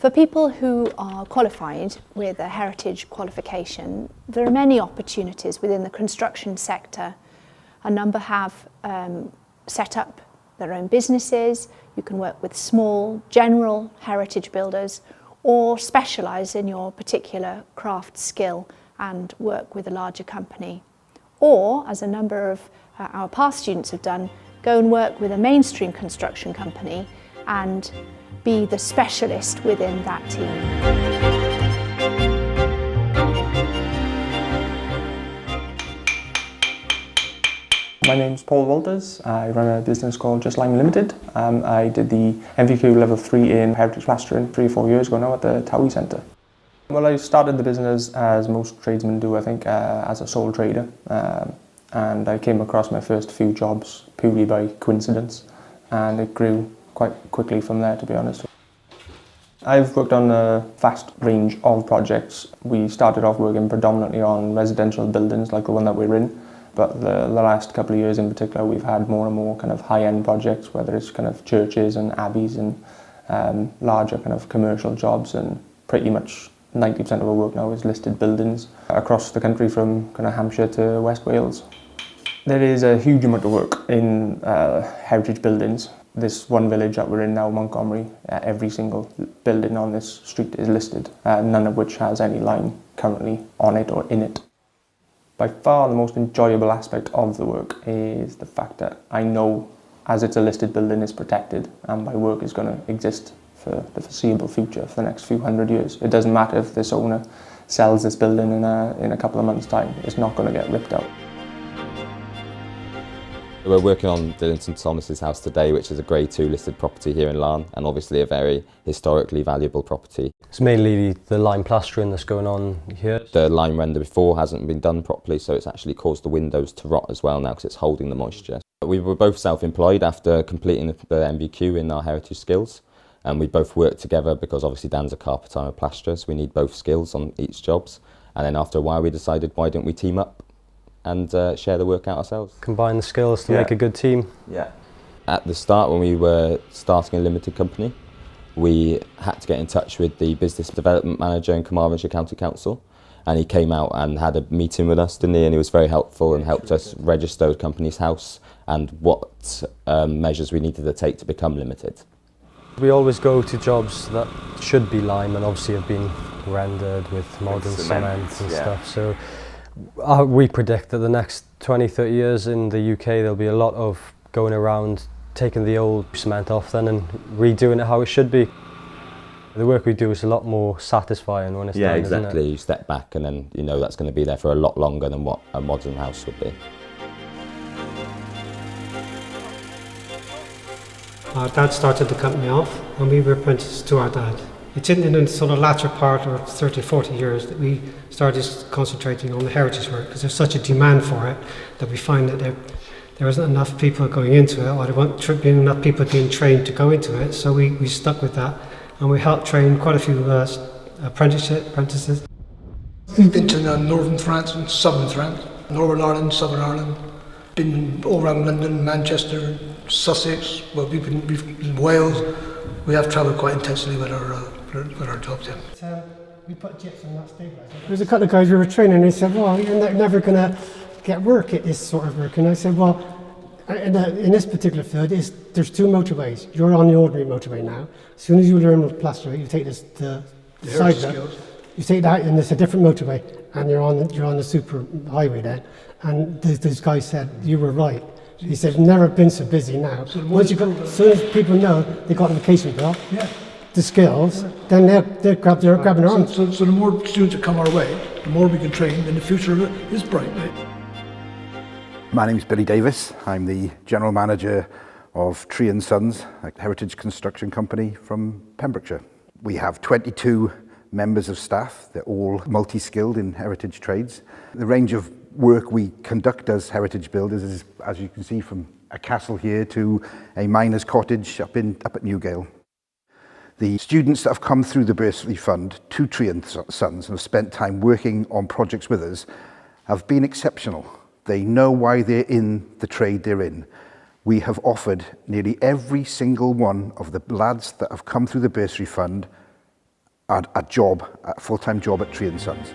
For people who are qualified with a heritage qualification, there are many opportunities within the construction sector. A number have set up their own businesses. You can work with small, general heritage builders or specialise in your particular craft skill and work with a larger company. Or, as a number of our past students have done, go and work with a mainstream construction company and be the specialist within that team. My name's Paul Walters. I run a business called Just Lime Limited. I did the MVQ level 3 in heritage plastering 3 or 4 years ago now at the Tywi Centre. Well, I started the business, as most tradesmen do, I think, as a sole trader. And I came across my first few jobs purely by coincidence, and it grew quite quickly from there, to be honest. I've worked on a vast range of projects. We started off working predominantly on residential buildings like the one that we're in, but the last couple of years in particular we've had more and more kind of high-end projects, whether it's kind of churches and abbeys and larger kind of commercial jobs, and pretty much 90% of our work now is listed buildings across the country from kind of Hampshire to West Wales. There is a huge amount of work in heritage buildings. This one village that we're in now, Montgomery, every single building on this street is listed, none of which has any line currently on it or in it. By far the most enjoyable aspect of the work is the fact that I know, as it's a listed building, it's protected and my work is going to exist for the foreseeable future, for the next few hundred years. It doesn't matter if this owner sells this building in a couple of months' time, it's not going to get ripped out. We're working on Dylan St Thomas's house today, which is a Grade 2 listed property here in Larne, and obviously a very historically valuable property. It's mainly the lime plastering that's going on here. The lime render before hasn't been done properly, so it's actually caused the windows to rot as well now because it's holding the moisture. We were both self-employed after completing the MVQ in our heritage skills, and we both worked together because obviously Dan's a carpenter and a plasterer, so we need both skills on each jobs. And then after a while we decided, why don't we team up and share the work out ourselves. Combine the skills to make a good team. Yeah. At the start, when we were starting a limited company, we had to get in touch with the business development manager in Carmarthenshire County Council, and he came out and had a meeting with us, didn't he? And he was very helpful and helped us register the company's house and what measures we needed to take to become limited. We always go to jobs that should be lime and obviously have been rendered with modern cement and stuff. So we predict that the next 20-30 years in the UK there'll be a lot of going around taking the old cement off then and redoing it how it should be. The work we do is a lot more satisfying when it's done, exactly. isn't it? You step back and then you know that's going to be there for a lot longer than what a modern house would be. Our dad started the company off and we were apprentices to our dad. It's in the sort of latter part of 30, 40 years that we started concentrating on the heritage work because there's such a demand for it that we find that there isn't enough people going into it, or there weren't enough people being trained to go into it, so we stuck with that and we helped train quite a few apprentices. We've been to northern France and southern France, Northern Ireland, Southern Ireland, been all around London, Manchester, Sussex, well, we've been in Wales. We have travelled quite intensely with our jobs. We put jets on that stabiliser. There was a couple of guys we were training and they said, well, you're never going to get work at this sort of work. And I said, well, in this particular field, there's 2 motorways. You're on the ordinary motorway now. As soon as you learn with plaster, you take the side skills. You take that and it's a different motorway and you're on the super highway then. And those guys said, you were right. He said, never been so busy now. So as soon as people know they've got the vacation bill, the skills, then they're grabbing their arms. So the more students that come our way, the more we can train, and the future is bright. Right? My name's Billy Davis. I'm the General Manager of Tree & Sons, a heritage construction company from Pembrokeshire. We have 22 members of staff. They're all multi-skilled in heritage trades. The range of work we conduct as heritage builders is, as you can see, from a castle here to a miner's cottage up at Newgale. The students that have come through the bursary fund to Tree & Sons and have spent time working on projects with us have been exceptional. They know why they're in the trade they're in. We have offered nearly every single one of the lads that have come through the bursary fund a full-time job at Tywi Centre.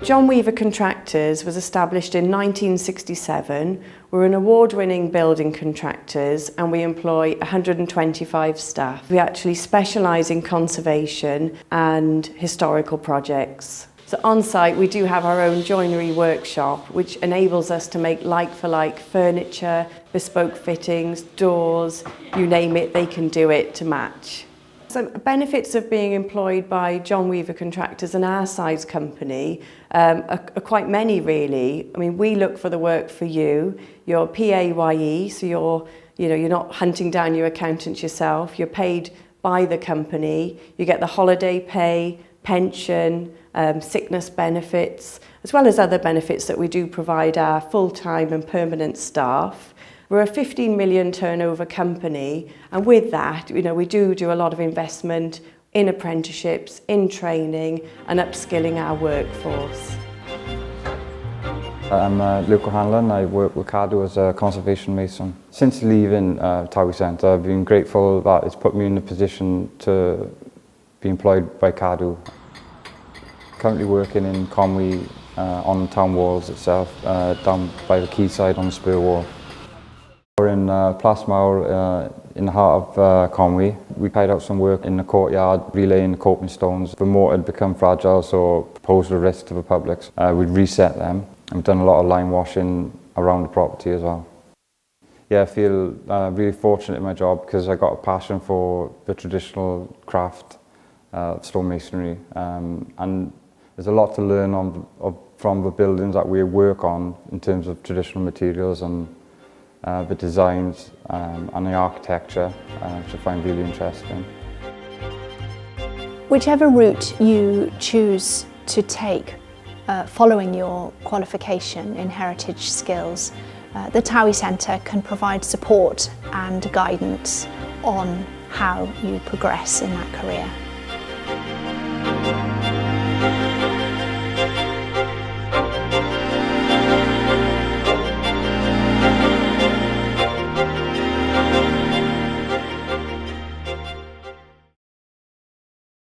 John Weaver Contractors was established in 1967. We're an award-winning building contractors and we employ 125 staff. We actually specialise in conservation and historical projects. So on site we do have our own joinery workshop which enables us to make like-for-like furniture, bespoke fittings, doors, you name it, they can do it to match. So benefits of being employed by John Weaver Contractors and our size company are quite many really. I mean, we look for the work for you. You're PAYE, so you're not hunting down your accountants yourself. You're paid by the company. You get the holiday pay, pension, sickness benefits, as well as other benefits that we do provide our full-time and permanent staff. We're a 15 million turnover company, and with that, we do a lot of investment in apprenticeships, in training and upskilling our workforce. I'm Luke O'Hanlon. I work with Cadw as a conservation mason. Since leaving Tywi Centre, I've been grateful that it's put me in a position to be employed by Cadw. Currently working in Conwy on the town walls itself, down by the quayside on the spur wall. We're in Mae'r in the heart of Conwy. We carried out some work in the courtyard, relaying the coping stones. The mortar had become fragile, so posed a risk to the public. We'd reset them. We've done a lot of line washing around the property as well. Yeah, I feel really fortunate in my job because I got a passion for the traditional craft of stonemasonry, and there's a lot to learn from the buildings that we work on in terms of traditional materials and the designs and the architecture, which I find really interesting. Whichever route you choose to take following your qualification in heritage skills, the Tywi Centre can provide support and guidance on how you progress in that career.